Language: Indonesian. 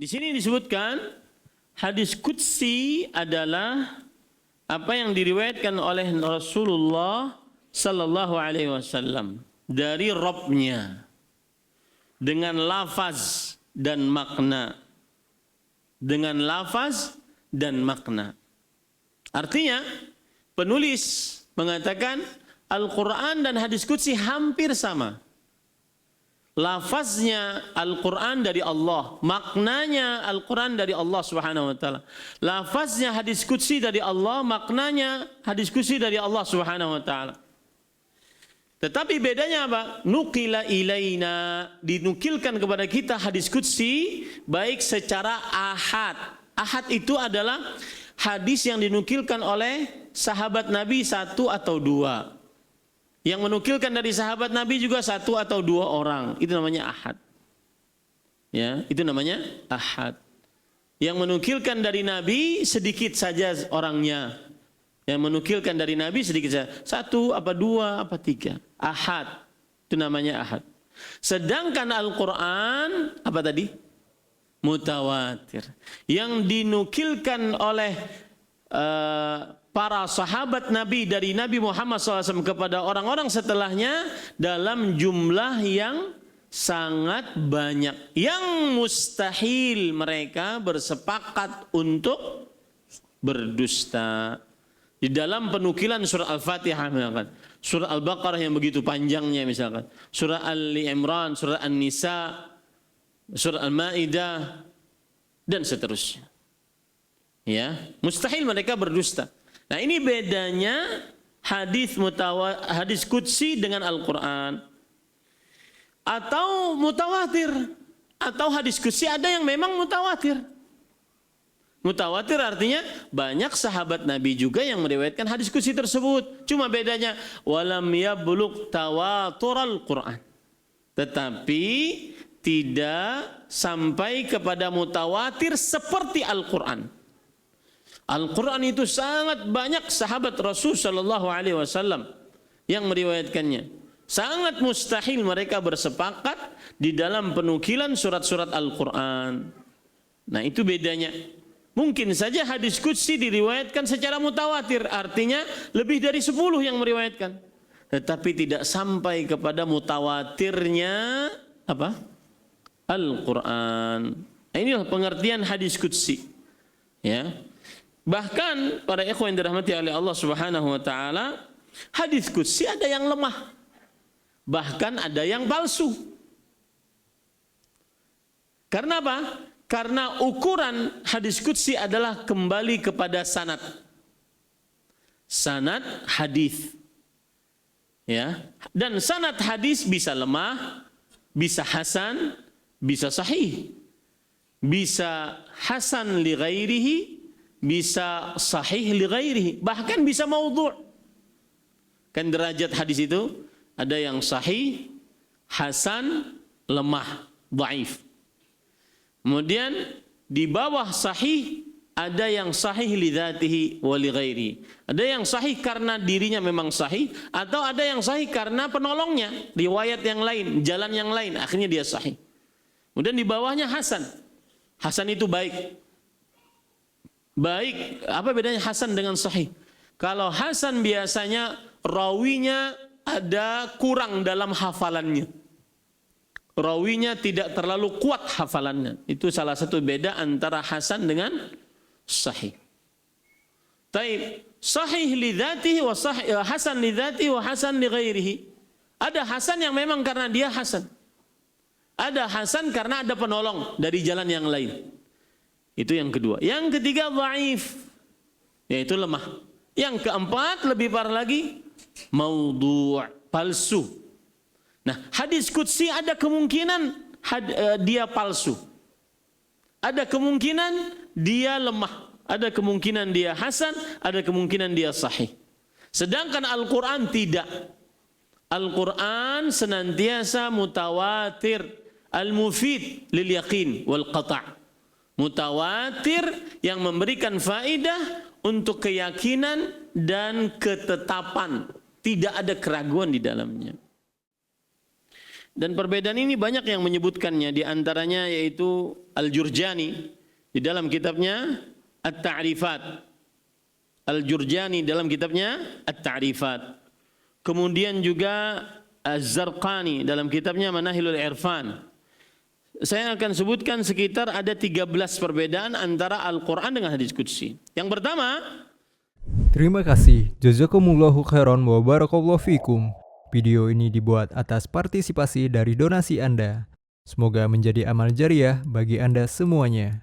Di sini disebutkan hadis qudsi adalah apa yang diriwayatkan oleh Rasulullah sallallahu alaihi wasallam dari Rabb-nya dengan lafaz dan makna. Dengan lafaz dan makna. Artinya penulis mengatakan Al-Quran dan hadis qudsi hampir sama. Lafaznya Al-Quran dari Allah, maknanya Al-Quran dari Allah Subhanahu wa taala. Lafaznya hadis qudsi dari Allah, maknanya hadis qudsi dari Allah Subhanahu wa taala. Tetapi bedanya apa? Nuqila ilaina, dinukilkan kepada kita hadis qudsi baik secara ahad. Ahad itu adalah hadis yang dinukilkan oleh sahabat Nabi satu atau dua. Yang menukilkan dari sahabat Nabi juga satu atau dua orang. Itu namanya ahad. Ya, itu namanya ahad. Yang menukilkan dari Nabi sedikit saja orangnya. Yang menukilkan dari Nabi sedikit saja. Satu, apa dua, apa tiga. Ahad. Itu namanya ahad. Sedangkan Al-Quran, apa tadi? Mutawatir. Yang dinukilkan oleh para sahabat Nabi dari Nabi Muhammad SAW kepada orang-orang setelahnya dalam jumlah yang sangat banyak. Yang mustahil mereka bersepakat untuk berdusta. Di dalam penukilan surah Al-Fatihah misalkan, surah Al-Baqarah yang begitu panjangnya misalkan, surah Ali Imran, surah An-Nisa, surah Al-Ma'idah, dan seterusnya. Ya, mustahil mereka berdusta. Nah, ini bedanya hadis qudsi dengan Al-Quran. Atau mutawatir. Atau hadis qudsi ada yang memang mutawatir. Mutawatir artinya banyak sahabat Nabi juga yang meriwayatkan hadis qudsi tersebut. Cuma bedanya walam yablugh tawatural Quran. Tetapi tidak sampai kepada mutawatir seperti Al-Quran. Al-Quran itu sangat banyak sahabat Rasul sallallahu alaihi wasallam yang meriwayatkannya. Sangat mustahil mereka bersepakat di dalam penukilan surat-surat Al-Quran. Nah, itu bedanya. Mungkin saja hadis qudsi diriwayatkan secara mutawatir, artinya lebih dari 10 yang meriwayatkan. Tetapi tidak sampai kepada mutawatirnya apa? Al-Quran. Nah, inilah pengertian hadis qudsi. Ya. Bahkan para ikhwan yang dirahmati oleh Allah Subhanahu wa taala, hadis qudsi ada yang lemah. Bahkan ada yang palsu. Karena apa? Karena ukuran hadis qudsi adalah kembali kepada sanad. Sanad hadis. Ya. Dan sanad hadis bisa lemah, bisa hasan, bisa sahih. Bisa hasan li ghairihi, bisa sahih li ghairihi, bahkan bisa maudhu'. Kan derajat hadis itu ada yang sahih, hasan, lemah, dhaif. Kemudian di bawah sahih ada yang sahih li dzatihi wa li ghairihi. Ada yang sahih karena dirinya memang sahih, atau ada yang sahih karena penolongnya, riwayat yang lain, jalan yang lain, akhirnya dia sahih. Kemudian di bawahnya hasan. Hasan itu baik. Baik, apa bedanya hasan dengan sahih? Kalau hasan biasanya rawinya ada kurang dalam hafalannya. Rawinya tidak terlalu kuat hafalannya. Itu salah satu beda antara hasan dengan sahih. Taib, sahih li dzatihi wa sahih, hasan li dzatihi wa hasan li ghairihi. Ada hasan yang memang karena dia hasan. Ada hasan karena ada penolong dari jalan yang lain. Itu yang kedua. Yang ketiga dhaif, yaitu lemah. Yang keempat lebih parah lagi, maudhu', palsu. Nah, hadis qudsi ada kemungkinan dia palsu. Ada kemungkinan dia lemah. Ada kemungkinan dia hasan, ada kemungkinan dia sahih. Sedangkan Al-Quran tidak. Al-Quran senantiasa mutawatir, al-mufid lil yaqin wal qata'. Mutawatir yang memberikan faedah untuk keyakinan dan ketetapan. Tidak ada keraguan di dalamnya. Dan perbedaan ini banyak yang menyebutkannya, di antaranya yaitu Al-Jurjani di dalam kitabnya At-Ta'rifat. Al-Jurjani dalam kitabnya At-Ta'rifat. Kemudian juga Az-Zarqani dalam kitabnya Manahilul Irfan. Saya akan sebutkan sekitar ada 13 perbedaan antara Al-Quran dengan hadis qudsi. Yang pertama, terima kasih. Jazakumullahu khairan wa barakallahu fikum. Video ini dibuat atas partisipasi dari donasi Anda. Semoga menjadi amal jariah bagi Anda semuanya.